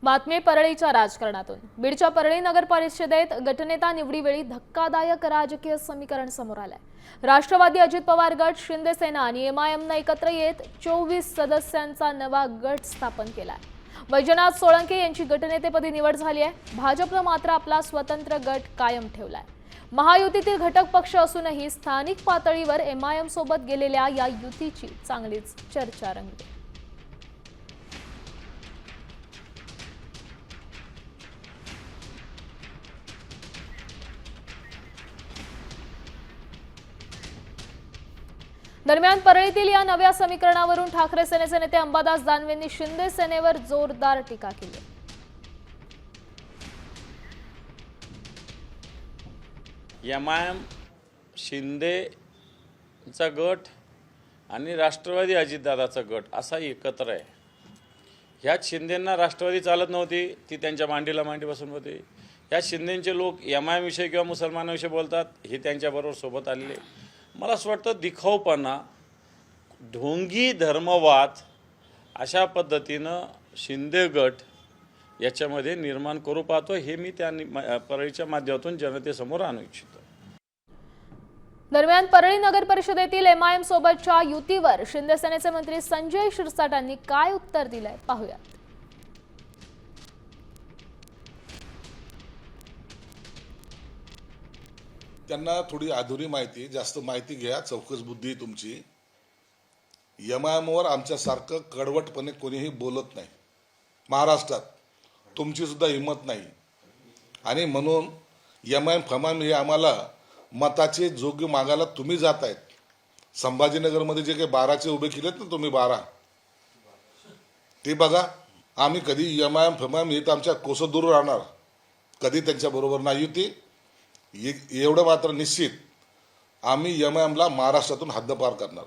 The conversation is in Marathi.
बातमी परळीच्या राजकारणातून। बीडच्या परळी नगर परिषदेत गटनेता निवडीवेळी धक्कादायक राजकीय समीकरण समोर आलंय। राष्ट्रवादी अजित पवार गट, शिंदे सेना आणि एमआयएमने एकत्र येत 24 सदस्यांचा नवा गट स्थापन केलाय। वैजनाथ सोळंके यांची गटनेतेपदी निवड झाली आहे। भाजपने मात्र आपला स्वतंत्र गट कायम ठेवलाय। महायुतीतील घटक पक्ष असूनही स्थानिक पातळीवर एमआयएम सोबत गेलेल्या या युतीची चांगलीच चर्चा रंगली। दरम्यान परळीतील या नव्या समीकरणावरून ठाकरे सेनेचे नेते अंबादास दानवेंनी शिंदे सेनेवर जोरदार टीका केली। एमआयएम शिंदेचा गट आणि राष्ट्रवादी अजितदादाचा गट असा एकत्र आहे। ह्यात शिंदेंना राष्ट्रवादी चालत नव्हती, ती त्यांच्या मांडीला मांडी बसून होती। ह्या शिंदेंचे लोक एमआयएम विषयी किंवा मुसलमानांविषयी बोलतात, हे त्यांच्याबरोबर सोबत आलेले। मला असं वाटतं दिखाऊपणा, ढोंगी धर्मवाद अशा पद्धतीनं शिंदे गट याच्यामध्ये निर्माण करू पाहतो, हे मी त्या परळीच्या माध्यमातून जनतेसमोर आणू इच्छितो। दरम्यान परळी नगर परिषदेतील एमआयएम सोबतच्या युतीवर शिंदे सेनेचे मंत्री संजय शिरसाट यांनी काय उत्तर दिलंय पाहूयात। त्यांना थोडी अधुरी माहिती, जास्त माहिती घ्या, चौकस बुद्धी तुमची। एमआयएमवर आमच्यासारखं कडवटपणे कोणीही बोलत नाही महाराष्ट्रात, तुमची सुद्धा हिंमत नाही। आणि म्हणून एमआयएम फमायम हे आम्हाला मताचे जोग्य मागायला तुम्ही जात आहेत। संभाजीनगरमध्ये जे काही 12चे उभे केलेत ना तुम्ही 12, ते बघा। आम्ही कधी एमआयएम फमायम हे तर आमच्या कोसं दूर राहणार, कधी त्यांच्याबरोबर नाही युती। एवढं मात्र निश्चित, आम्ही एमआयएमला महाराष्ट्रातून हद्दपार करणार।